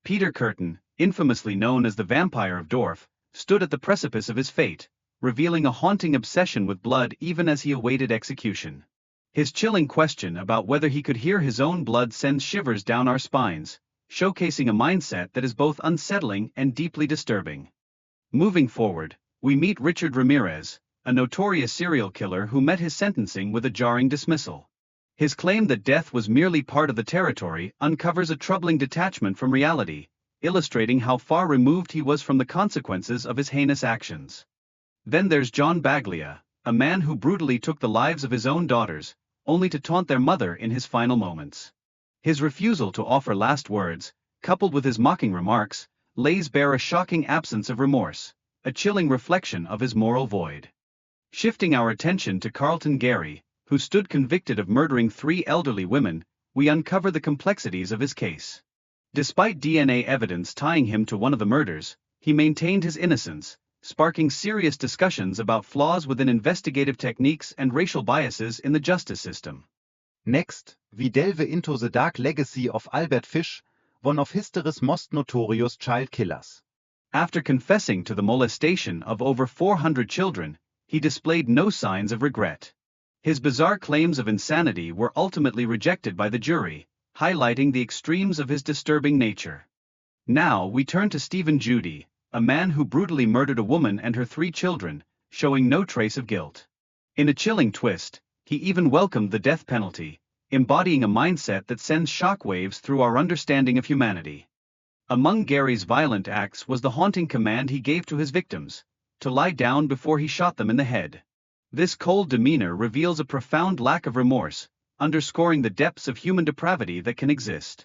Peter Curtin, infamously known as the Vampire of Dorf, stood at the precipice of his fate, revealing a haunting obsession with blood even as he awaited execution. His chilling question about whether he could hear his own blood sends shivers down our spines, showcasing a mindset that is both unsettling and deeply disturbing. Moving forward, we meet Richard Ramirez, a notorious serial killer who met his sentencing with a jarring dismissal. His claim that death was merely part of the territory uncovers a troubling detachment from reality, illustrating how far removed he was from the consequences of his heinous actions. Then there's John Baglia, a man who brutally took the lives of his own daughters, only to taunt their mother in his final moments. His refusal to offer last words, coupled with his mocking remarks, lays bare a shocking absence of remorse, a chilling reflection of his moral void. Shifting our attention to Carlton Gary, who stood convicted of murdering 3 elderly women, we uncover the complexities of his case. Despite DNA evidence tying him to one of the murders, he maintained his innocence, sparking serious discussions about flaws within investigative techniques and racial biases in the justice system. Next, we delve into the dark legacy of Albert Fish, one of history's most notorious child killers. After confessing to the molestation of over 400 children, he displayed no signs of regret. His bizarre claims of insanity were ultimately rejected by the jury, highlighting the extremes of his disturbing nature. Now we turn to Stephen Judy, a man who brutally murdered a woman and her 3 children, showing no trace of guilt. In a chilling twist, he even welcomed the death penalty, embodying a mindset that sends shockwaves through our understanding of humanity. Among Gary's violent acts was the haunting command he gave to his victims, to lie down before he shot them in the head. This cold demeanor reveals a profound lack of remorse, underscoring the depths of human depravity that can exist.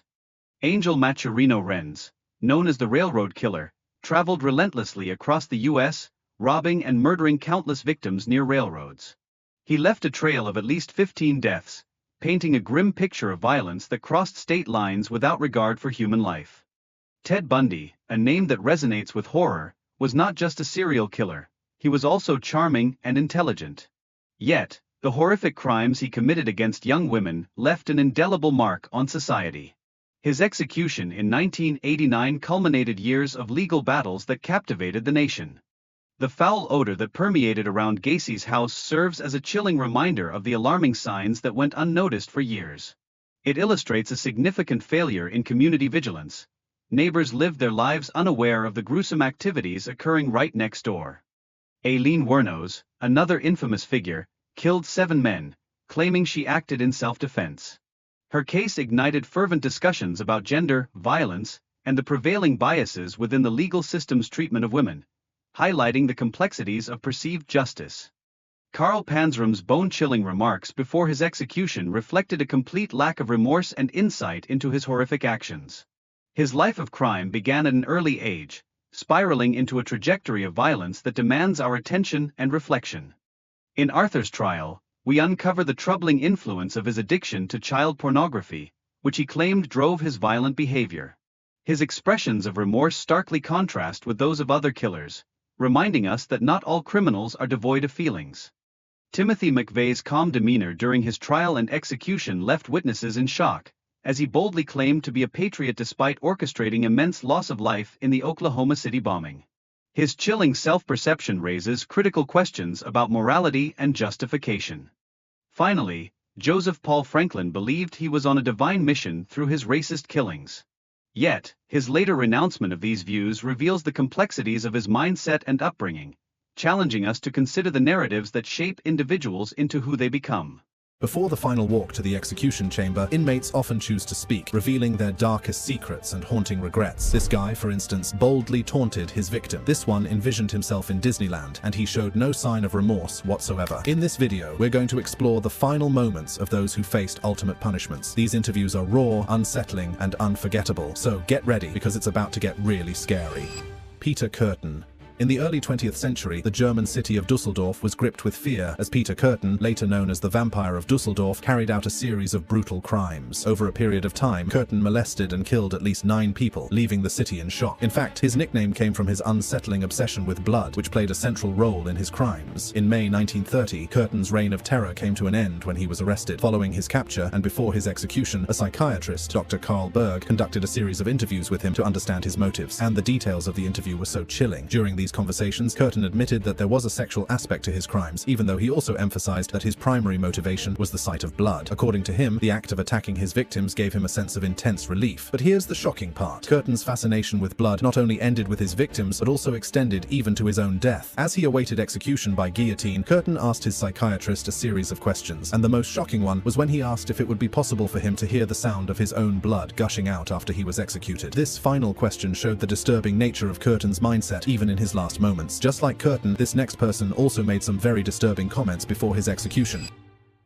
Angel Maturino Renz, known as the Railroad Killer, traveled relentlessly across the U.S., robbing and murdering countless victims near railroads. He left a trail of at least 15 deaths, painting a grim picture of violence that crossed state lines without regard for human life. Ted Bundy, a name that resonates with horror, was not just a serial killer, he was also charming and intelligent. Yet, the horrific crimes he committed against young women left an indelible mark on society. His execution in 1989 culminated years of legal battles that captivated the nation. The foul odor that permeated around Gacy's house serves as a chilling reminder of the alarming signs that went unnoticed for years. It illustrates a significant failure in community vigilance. Neighbors lived their lives unaware of the gruesome activities occurring right next door. Aileen Wuornos, another infamous figure, killed 7 men, claiming she acted in self-defense. Her case ignited fervent discussions about gender, violence, and the prevailing biases within the legal system's treatment of women, highlighting the complexities of perceived justice. Karl Panzram's bone-chilling remarks before his execution reflected a complete lack of remorse and insight into his horrific actions. His life of crime began at an early age, spiraling into a trajectory of violence that demands our attention and reflection. In Arthur's trial, we uncover the troubling influence of his addiction to child pornography, which he claimed drove his violent behavior. His expressions of remorse starkly contrast with those of other killers, reminding us that not all criminals are devoid of feelings. Timothy McVeigh's calm demeanor during his trial and execution left witnesses in shock, as he boldly claimed to be a patriot despite orchestrating immense loss of life in the Oklahoma City bombing. His chilling self-perception raises critical questions about morality and justification. Finally, Joseph Paul Franklin believed he was on a divine mission through his racist killings. Yet, his later renouncement of these views reveals the complexities of his mindset and upbringing, challenging us to consider the narratives that shape individuals into who they become. Before the final walk to the execution chamber, inmates often choose to speak, revealing their darkest secrets and haunting regrets. This guy, for instance, boldly taunted his victim. This one envisioned himself in Disneyland, and he showed no sign of remorse whatsoever. In this video, we're going to explore the final moments of those who faced ultimate punishments. These interviews are raw, unsettling, and unforgettable, so get ready because it's about to get really scary. Peter Curtin. In the early 20th century, the German city of Dusseldorf was gripped with fear as Peter Kürten, later known as the Vampire of Dusseldorf, carried out a series of brutal crimes. Over a period of time, Kürten molested and killed at least 9 people, leaving the city in shock. In fact, his nickname came from his unsettling obsession with blood, which played a central role in his crimes. In May 1930, Kürten's reign of terror came to an end when he was arrested. Following his capture and before his execution, a psychiatrist, Dr. Karl Berg, conducted a series of interviews with him to understand his motives, and the details of the interview were so chilling. During these conversations, Kürten admitted that there was a sexual aspect to his crimes, even though he also emphasized that his primary motivation was the sight of blood. According to him, the act of attacking his victims gave him a sense of intense relief. But here's the shocking part. Kürten's fascination with blood not only ended with his victims, but also extended even to his own death. As he awaited execution by guillotine, Kürten asked his psychiatrist a series of questions, and the most shocking one was when he asked if it would be possible for him to hear the sound of his own blood gushing out after he was executed. This final question showed the disturbing nature of Kürten's mindset, even in his last moments. Just like Kürten, this next person also made some very disturbing comments before his execution.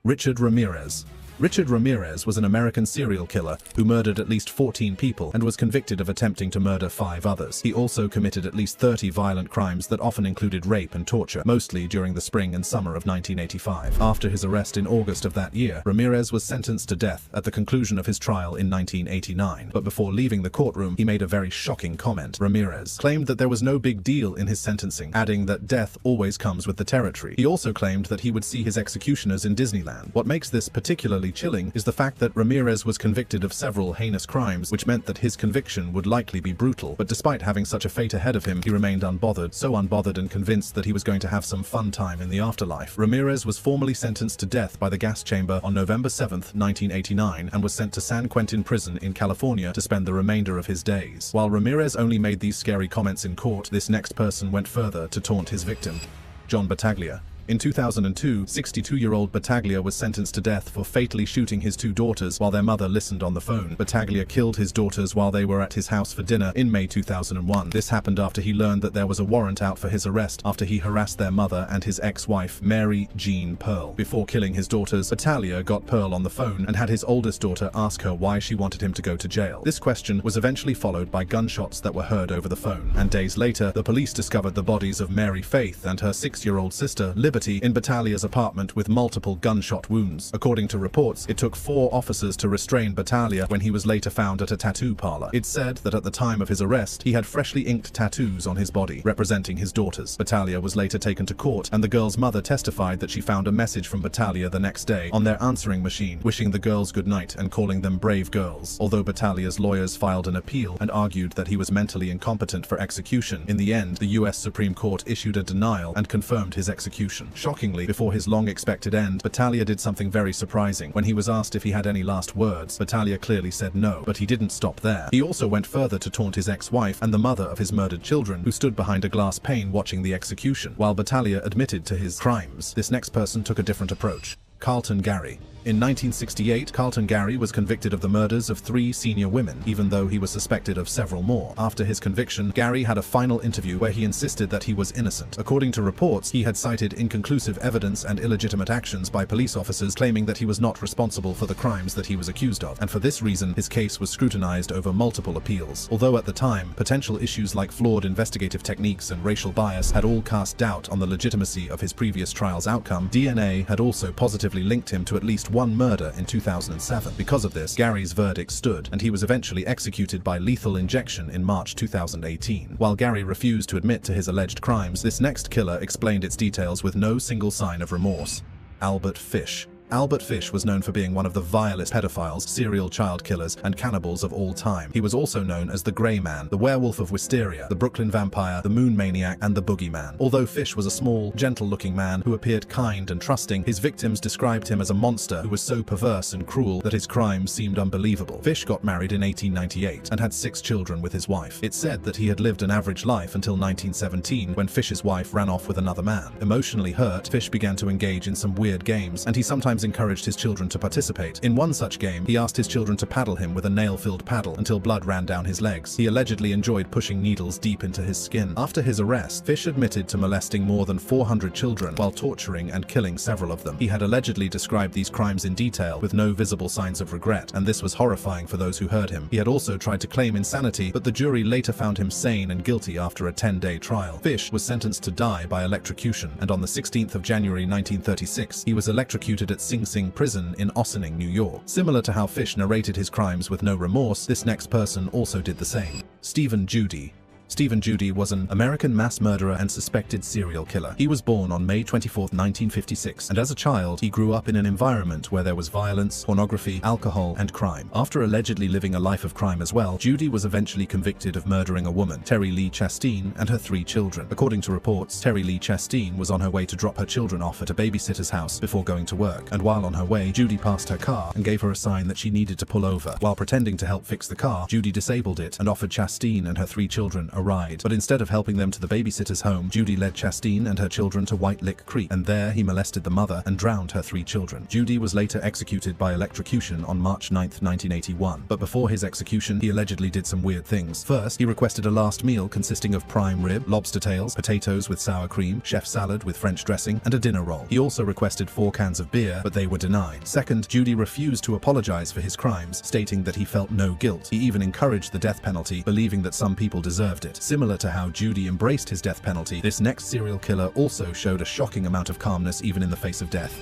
Richard Ramirez. Richard Ramirez was an American serial killer who murdered at least 14 people and was convicted of attempting to murder 5 others. He also committed at least 30 violent crimes that often included rape and torture, mostly during the spring and summer of 1985. After his arrest in August of that year, Ramirez was sentenced to death at the conclusion of his trial in 1989. But before leaving the courtroom, he made a very shocking comment. Ramirez claimed that there was no big deal in his sentencing, adding that death always comes with the territory. He also claimed that he would see his executioners in Disneyland. What makes this particularly chilling is the fact that Ramirez was convicted of several heinous crimes, which meant that his conviction would likely be brutal. But despite having such a fate ahead of him, he remained unbothered, so unbothered and convinced that he was going to have some fun time in the afterlife. Ramirez was formally sentenced to death by the gas chamber on November 7, 1989, and was sent to San Quentin prison in California to spend the remainder of his days. While Ramirez only made these scary comments in court, this next person went further to taunt his victim, John Battaglia. In 2002, 62-year-old Battaglia was sentenced to death for fatally shooting his 2 daughters while their mother listened on the phone. Battaglia killed his daughters while they were at his house for dinner in May 2001. This happened after he learned that there was a warrant out for his arrest after he harassed their mother and his ex-wife, Mary Jean Pearl. Before killing his daughters, Battaglia got Pearl on the phone and had his oldest daughter ask her why she wanted him to go to jail. This question was eventually followed by gunshots that were heard over the phone, and days later, the police discovered the bodies of Mary Faith and her 6-year-old sister, Liberty, in Battaglia's apartment with multiple gunshot wounds. According to reports, it took 4 officers to restrain Battaglia when he was later found at a tattoo parlor. It's said that at the time of his arrest, he had freshly inked tattoos on his body, representing his daughters. Battaglia was later taken to court, and the girl's mother testified that she found a message from Battaglia the next day on their answering machine, wishing the girls good night and calling them brave girls. Although Battaglia's lawyers filed an appeal and argued that he was mentally incompetent for execution, in the end, the US Supreme Court issued a denial and confirmed his execution. Shockingly, before his long-expected end, Battaglia did something very surprising. When he was asked if he had any last words, Battaglia clearly said no, but he didn't stop there. He also went further to taunt his ex-wife and the mother of his murdered children, who stood behind a glass pane watching the execution. While Battaglia admitted to his crimes, this next person took a different approach. Carlton Gary. In 1968, Carlton Gary was convicted of the murders of 3 senior women, even though he was suspected of several more. After his conviction, Gary had a final interview where he insisted that he was innocent. According to reports, he had cited inconclusive evidence and illegitimate actions by police officers, claiming that he was not responsible for the crimes that he was accused of, and for this reason, his case was scrutinized over multiple appeals. Although at the time, potential issues like flawed investigative techniques and racial bias had all cast doubt on the legitimacy of his previous trial's outcome, DNA had also positively linked him to at least 1 murder in 2007. Because of this, Gary's verdict stood, and he was eventually executed by lethal injection in March 2018. While Gary refused to admit to his alleged crimes, this next killer explained its details with no single sign of remorse. Albert Fish. Albert Fish was known for being one of the vilest pedophiles, serial child killers, and cannibals of all time. He was also known as the Grey Man, the Werewolf of Wisteria, the Brooklyn Vampire, the Moon Maniac, and the Boogeyman. Although Fish was a small, gentle-looking man who appeared kind and trusting, his victims described him as a monster who was so perverse and cruel that his crimes seemed unbelievable. Fish got married in 1898 and had 6 children with his wife. It's said that he had lived an average life until 1917, when Fish's wife ran off with another man. Emotionally hurt, Fish began to engage in some weird games, and he sometimes sometimes encouraged his children to participate. In one such game, he asked his children to paddle him with a nail-filled paddle until blood ran down his legs. He allegedly enjoyed pushing needles deep into his skin. After his arrest, Fish admitted to molesting more than 400 children while torturing and killing several of them. He had allegedly described these crimes in detail with no visible signs of regret, and this was horrifying for those who heard him. He had also tried to claim insanity, but the jury later found him sane and guilty after a 10-day trial. Fish was sentenced to die by electrocution, and on the 16th of January 1936, he was electrocuted at Sing Sing Prison in Ossining, New York. Similar to how Fish narrated his crimes with no remorse, this next person also did the same. Stephen Judy. Stephen Judy was an American mass murderer and suspected serial killer. He was born on May 24, 1956, and as a child, he grew up in an environment where there was violence, pornography, alcohol, and crime. After allegedly living a life of crime as well, Judy was eventually convicted of murdering a woman, Terry Lee Chastain, and her 3 children. According to reports, Terry Lee Chastain was on her way to drop her children off at a babysitter's house before going to work, and while on her way, Judy passed her car and gave her a sign that she needed to pull over. While pretending to help fix the car, Judy disabled it and offered Chastain and her 3 children a ride. But instead of helping them to the babysitter's home, Judy led Chastain and her children to White Lick Creek, and there he molested the mother and drowned her 3 children. Judy was later executed by electrocution on March 9, 1981. But before his execution, he allegedly did some weird things. First, he requested a last meal consisting of prime rib, lobster tails, potatoes with sour cream, chef salad with French dressing, and a dinner roll. He also requested 4 cans of beer, but they were denied. Second, Judy refused to apologize for his crimes, stating that he felt no guilt. He even encouraged the death penalty, believing that some people deserved it. Similar to how Judy embraced his death penalty, this next serial killer also showed a shocking amount of calmness even in the face of death.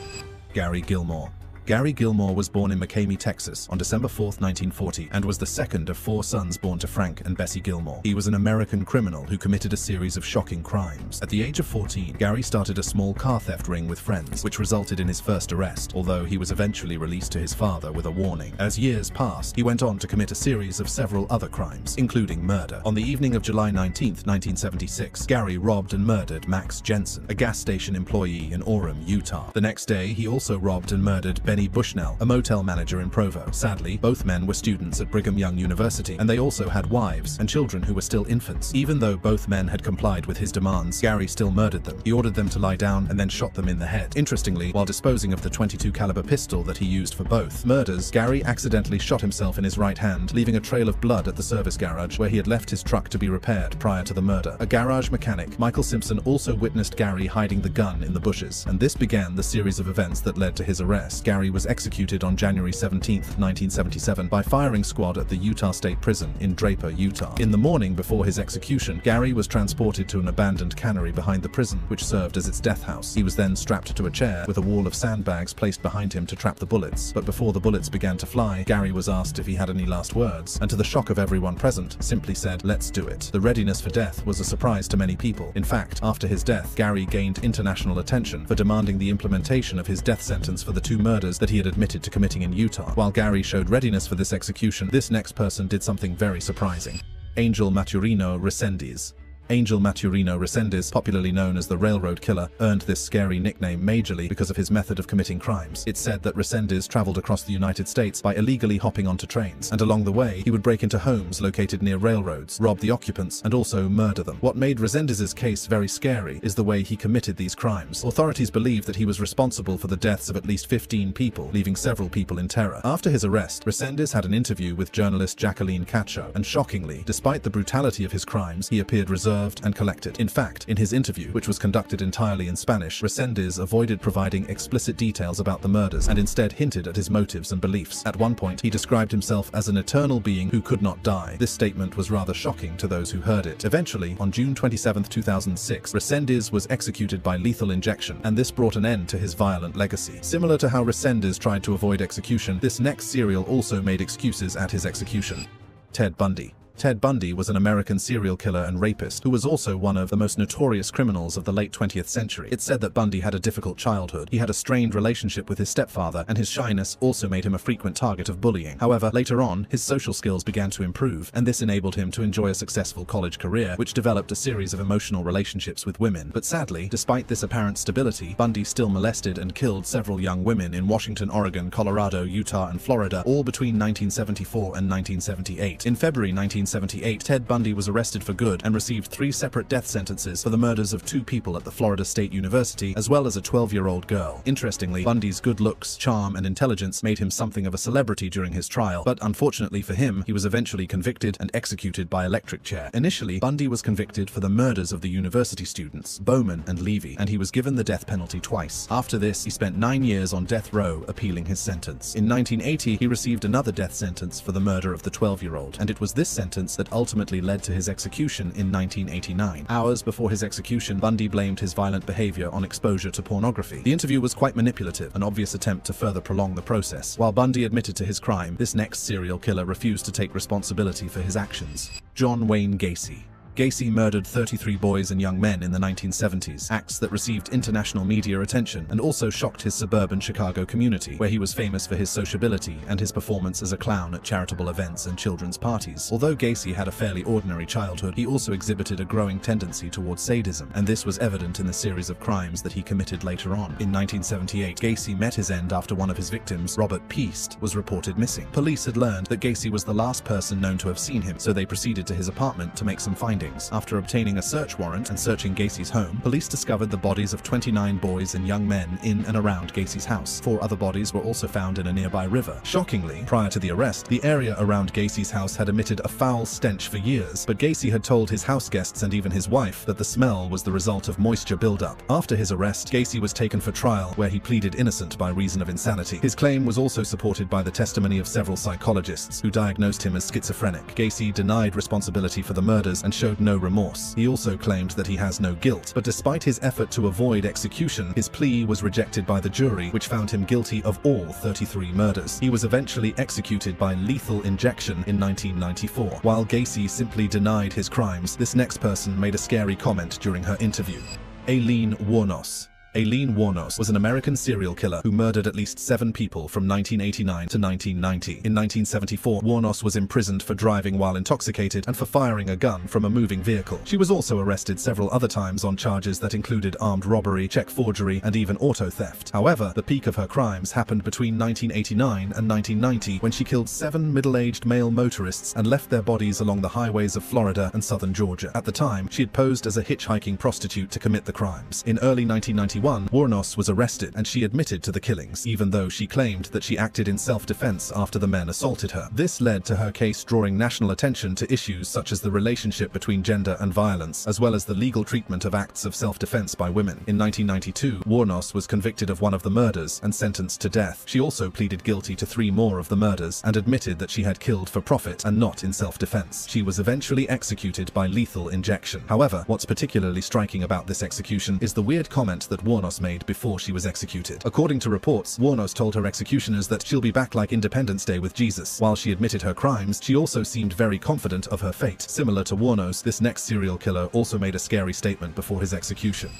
Gary Gilmore. Gary Gilmore was born in McCamey, Texas on December 4, 1940, and was the second of 4 sons born to Frank and Bessie Gilmore. He was an American criminal who committed a series of shocking crimes. At the age of 14, Gary started a small car theft ring with friends, which resulted in his first arrest, although he was eventually released to his father with a warning. As years passed, he went on to commit a series of several other crimes, including murder. On the evening of July 19, 1976, Gary robbed and murdered Max Jensen, a gas station employee in Orem, Utah. The next day, he also robbed and murdered Benny Bushnell, a motel manager in Provo. Sadly, both men were students at Brigham Young University, and they also had wives and children who were still infants. Even though both men had complied with his demands, Gary still murdered them. He ordered them to lie down and then shot them in the head. Interestingly, while disposing of the .22 caliber pistol that he used for both murders, Gary accidentally shot himself in his right hand, leaving a trail of blood at the service garage where he had left his truck to be repaired prior to the murder. A garage mechanic, Michael Simpson, also witnessed Gary hiding the gun in the bushes, and this began the series of events that led to his arrest. Gary was executed on January 17, 1977 by firing squad at the Utah State Prison in Draper, Utah. In the morning before his execution, Gary was transported to an abandoned cannery behind the prison, which served as its death house. He was then strapped to a chair with a wall of sandbags placed behind him to trap the bullets. But before the bullets began to fly, Gary was asked if he had any last words, and to the shock of everyone present, simply said, "Let's do it." The readiness for death was a surprise to many people. In fact, after his death, Gary gained international attention for demanding the implementation of his death sentence for the 2 murders that he had admitted to committing in Utah. While Gary showed readiness for this execution, this next person did something very surprising. Angel Maturino Resendiz. Angel Maturino Resendiz, popularly known as the Railroad Killer, earned this scary nickname majorly because of his method of committing crimes. It's said that Resendiz traveled across the United States by illegally hopping onto trains, and along the way, he would break into homes located near railroads, rob the occupants, and also murder them. What made Resendiz's case very scary is the way he committed these crimes. Authorities believe that he was responsible for the deaths of at least 15 people, leaving several people in terror. After his arrest, Resendiz had an interview with journalist Jacqueline Cacho, and shockingly, despite the brutality of his crimes, he appeared reserved and collected. In fact, in his interview, which was conducted entirely in Spanish, Resendiz avoided providing explicit details about the murders and instead hinted at his motives and beliefs. At one point, he described himself as an eternal being who could not die. This statement was rather shocking to those who heard it. Eventually, on June 27, 2006, Resendiz was executed by lethal injection, and this brought an end to his violent legacy. Similar to how Resendiz tried to avoid execution, this next serial also made excuses at his execution. Ted Bundy. Ted Bundy was an American serial killer and rapist who was also one of the most notorious criminals of the late 20th century. It's said that Bundy had a difficult childhood. He had a strained relationship with his stepfather, and his shyness also made him a frequent target of bullying. However, later on, his social skills began to improve, and this enabled him to enjoy a successful college career, which developed a series of emotional relationships with women. But sadly, despite this apparent stability, Bundy still molested and killed several young women in Washington, Oregon, Colorado, Utah, and Florida, all between 1974 and 1978. In February 1978, 1978, Ted Bundy was arrested for good and received 3 separate death sentences for the murders of 2 people at the Florida State University, as well as a 12-year-old girl. Interestingly, Bundy's good looks, charm, and intelligence made him something of a celebrity during his trial, but unfortunately for him, he was eventually convicted and executed by electric chair. Initially, Bundy was convicted for the murders of the university students, Bowman and Levy, and he was given the death penalty twice. After this, he spent 9 years on death row appealing his sentence. In 1980, he received another death sentence for the murder of the 12-year-old, and it was this sentence that ultimately led to his execution in 1989. Hours before his execution, Bundy blamed his violent behavior on exposure to pornography. The interview was quite manipulative, an obvious attempt to further prolong the process. While Bundy admitted to his crime, this next serial killer refused to take responsibility for his actions. John Wayne Gacy. Gacy murdered 33 boys and young men in the 1970s, acts that received international media attention and also shocked his suburban Chicago community, where he was famous for his sociability and his performance as a clown at charitable events and children's parties. Although Gacy had a fairly ordinary childhood, he also exhibited a growing tendency towards sadism, and this was evident in the series of crimes that he committed later on. In 1978, Gacy met his end after one of his victims, Robert Peast, was reported missing. Police had learned that Gacy was the last person known to have seen him, so they proceeded to his apartment to make some findings. After obtaining a search warrant and searching Gacy's home, police discovered the bodies of 29 boys and young men in and around Gacy's house. 4 other bodies were also found in a nearby river. Shockingly, prior to the arrest, the area around Gacy's house had emitted a foul stench for years, but Gacy had told his house guests and even his wife that the smell was the result of moisture buildup. After his arrest, Gacy was taken for trial, where he pleaded innocent by reason of insanity. His claim was also supported by the testimony of several psychologists who diagnosed him as schizophrenic. Gacy denied responsibility for the murders and showed no remorse. He also claimed that he has no guilt, but despite his effort to avoid execution, his plea was rejected by the jury, which found him guilty of all 33 murders. He was eventually executed by lethal injection in 1994. While Gacy simply denied his crimes, this next person made a scary comment during her interview. Aileen Wuornos. Aileen Wuornos was an American serial killer who murdered at least 7 people from 1989 to 1990. In 1974, Wuornos was imprisoned for driving while intoxicated and for firing a gun from a moving vehicle. She was also arrested several other times on charges that included armed robbery, check forgery, and even auto theft. However, the peak of her crimes happened between 1989 and 1990, when she killed 7 middle-aged male motorists and left their bodies along the highways of Florida and southern Georgia. At the time, she had posed as a hitchhiking prostitute to commit the crimes. In early 1991, Wuornos was arrested and she admitted to the killings, even though she claimed that she acted in self-defense after the men assaulted her. This led to her case drawing national attention to issues such as the relationship between gender and violence, as well as the legal treatment of acts of self-defense by women. In 1992, Wuornos was convicted of one of the murders and sentenced to death. She also pleaded guilty to 3 more of the murders and admitted that she had killed for profit and not in self-defense. She was eventually executed by lethal injection. However, what's particularly striking about this execution is the weird comment that Wuornos made before she was executed. According to reports, Wuornos told her executioners that she'll be back like Independence Day with Jesus. While she admitted her crimes, she also seemed very confident of her fate. Similar to Wuornos, this next serial killer also made a scary statement before his execution.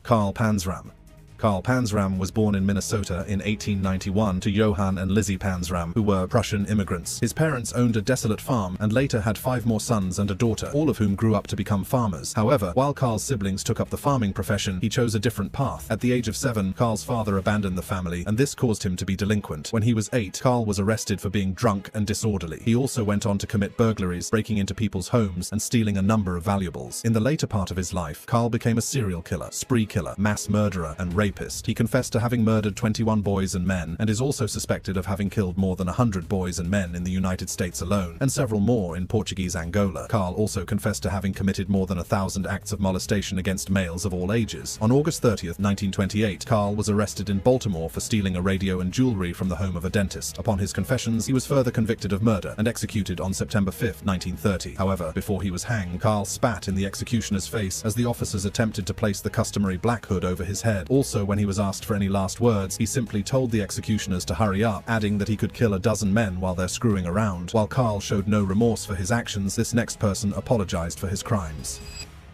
Carl Panzram. Carl Panzram was born in Minnesota in 1891 to Johann and Lizzie Panzram, who were Prussian immigrants. His parents owned a desolate farm and later had 5 more sons and a daughter, all of whom grew up to become farmers. However, while Carl's siblings took up the farming profession, he chose a different path. At the age of 7, Carl's father abandoned the family, and this caused him to be delinquent. When he was 8, Carl was arrested for being drunk and disorderly. He also went on to commit burglaries, breaking into people's homes and stealing a number of valuables. In the later part of his life, Carl became a serial killer, spree killer, mass murderer, and rapist. He confessed to having murdered 21 boys and men, and is also suspected of having killed more than 100 boys and men in the United States alone, and several more in Portuguese Angola. Carl also confessed to having committed more than 1,000 acts of molestation against males of all ages. On August 30th, 1928, Carl was arrested in Baltimore for stealing a radio and jewelry from the home of a dentist. Upon his confessions, he was further convicted of murder and executed on September 5th, 1930. However, before he was hanged, Carl spat in the executioner's face as the officers attempted to place the customary black hood over his head. Also, when he was asked for any last words, he simply told the executioners to hurry up, adding that he could kill a dozen men while they're screwing around. While Carl showed no remorse for his actions, this next person apologized for his crimes.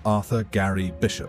Arthur Gary Bishop.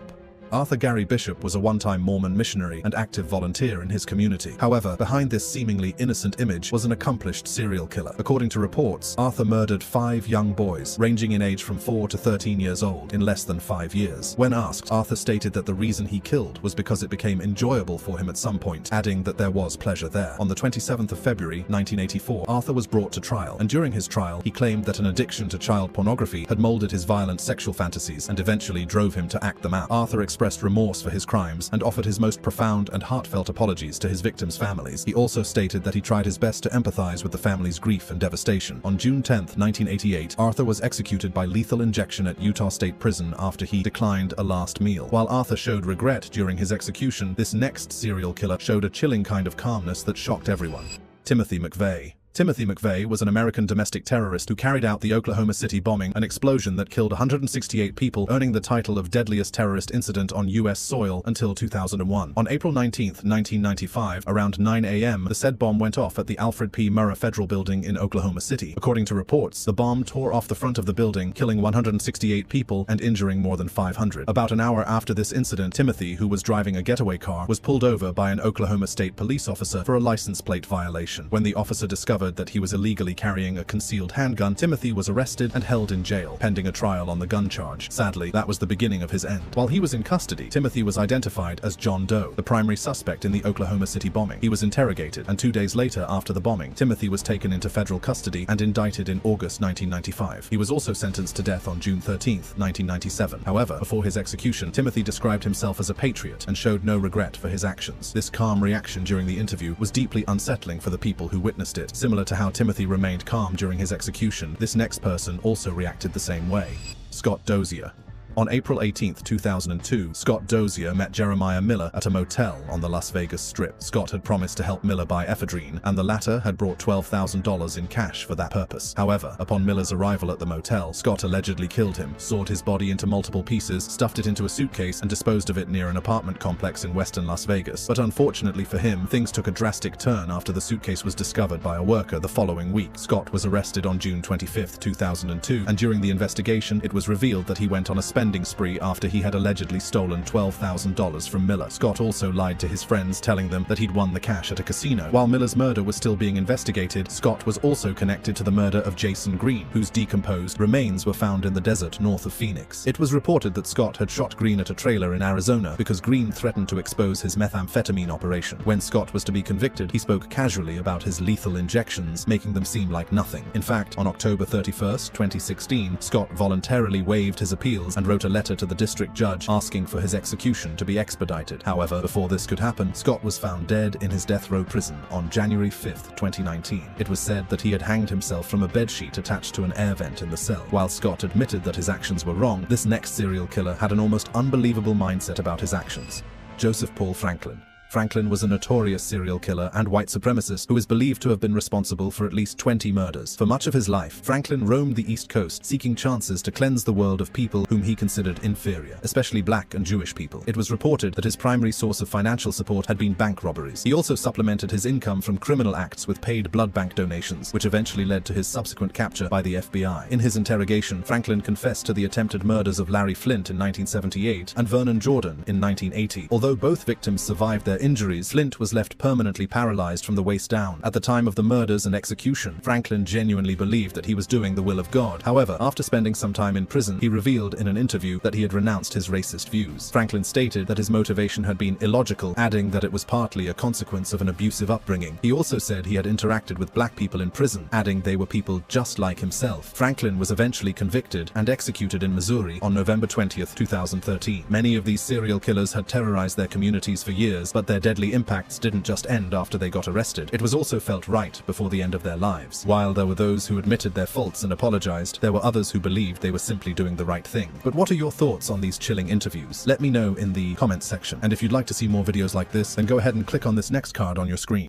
Arthur Gary Bishop was a one-time Mormon missionary and active volunteer in his community. However, behind this seemingly innocent image was an accomplished serial killer. According to reports, Arthur murdered 5 young boys, ranging in age from 4 to 13 years old, in less than 5 years. When asked, Arthur stated that the reason he killed was because it became enjoyable for him at some point, adding that there was pleasure there. On the 27th of February, 1984, Arthur was brought to trial, and during his trial, he claimed that an addiction to child pornography had molded his violent sexual fantasies and eventually drove him to act them out. Arthur expressed remorse for his crimes and offered his most profound and heartfelt apologies to his victims' families. He also stated that he tried his best to empathize with the family's grief and devastation. On June 10, 1988, Arthur was executed by lethal injection at Utah State Prison after he declined a last meal. While Arthur showed regret during his execution, this next serial killer showed a chilling kind of calmness that shocked everyone. Timothy McVeigh. Timothy McVeigh was an American domestic terrorist who carried out the Oklahoma City bombing, an explosion that killed 168 people, earning the title of deadliest terrorist incident on U.S. soil until 2001. On April 19, 1995, around 9 a.m., the said bomb went off at the Alfred P. Murrah Federal Building in Oklahoma City. According to reports, the bomb tore off the front of the building, killing 168 people and injuring more than 500. About an hour after this incident, Timothy, who was driving a getaway car, was pulled over by an Oklahoma State police officer for a license plate violation. When the officer discovered that he was illegally carrying a concealed handgun, Timothy was arrested and held in jail, pending a trial on the gun charge. Sadly, that was the beginning of his end. While he was in custody, Timothy was identified as John Doe, the primary suspect in the Oklahoma City bombing. He was interrogated, and 2 days later after the bombing, Timothy was taken into federal custody and indicted in August 1995. He was also sentenced to death on June 13, 1997. However, before his execution, Timothy described himself as a patriot and showed no regret for his actions. This calm reaction during the interview was deeply unsettling for the people who witnessed it. Similar to how Timothy remained calm during his execution, this next person also reacted the same way. Scott Dozier. On April 18, 2002, Scott Dozier met Jeremiah Miller at a motel on the Las Vegas Strip. Scott had promised to help Miller buy ephedrine, and the latter had brought $12,000 in cash for that purpose. However, upon Miller's arrival at the motel, Scott allegedly killed him, sawed his body into multiple pieces, stuffed it into a suitcase, and disposed of it near an apartment complex in western Las Vegas. But unfortunately for him, things took a drastic turn after the suitcase was discovered by a worker the following week. Scott was arrested on June 25, 2002, and during the investigation, it was revealed that he went on a spending spree after he had allegedly stolen $12,000 from Miller. Scott also lied to his friends, telling them that he'd won the cash at a casino. While Miller's murder was still being investigated, Scott was also connected to the murder of Jason Green, whose decomposed remains were found in the desert north of Phoenix. It was reported that Scott had shot Green at a trailer in Arizona because Green threatened to expose his methamphetamine operation. When Scott was to be convicted, he spoke casually about his lethal injections, making them seem like nothing. In fact, on October 31, 2016, Scott voluntarily waived his appeals and wrote a letter to the district judge asking for his execution to be expedited. However, before this could happen, Scott was found dead in his death row prison on January 5, 2019. It was said that he had hanged himself from a bedsheet attached to an air vent in the cell. While Scott admitted that his actions were wrong, this next serial killer had an almost unbelievable mindset about his actions. Joseph Paul Franklin. Franklin was a notorious serial killer and white supremacist who is believed to have been responsible for at least 20 murders. For much of his life, Franklin roamed the East Coast, seeking chances to cleanse the world of people whom he considered inferior, especially black and Jewish people. It was reported that his primary source of financial support had been bank robberies. He also supplemented his income from criminal acts with paid blood bank donations, which eventually led to his subsequent capture by the FBI. In his interrogation, Franklin confessed to the attempted murders of Larry Flint in 1978 and Vernon Jordan in 1980. Although both victims survived their injuries, Flint was left permanently paralyzed from the waist down. At the time of the murders and execution, Franklin genuinely believed that he was doing the will of God. However, after spending some time in prison, he revealed in an interview that he had renounced his racist views. Franklin stated that his motivation had been illogical, adding that it was partly a consequence of an abusive upbringing. He also said he had interacted with black people in prison, adding they were people just like himself. Franklin was eventually convicted and executed in Missouri on November 20, 2013. Many of these serial killers had terrorized their communities for years, but their deadly impacts didn't just end after they got arrested. It was also felt right before the end of their lives. While there were those who admitted their faults and apologized, there were others who believed they were simply doing the right thing. But what are your thoughts on these chilling interviews? Let me know in the comments section. And if you'd like to see more videos like this, then go ahead and click on this next card on your screen.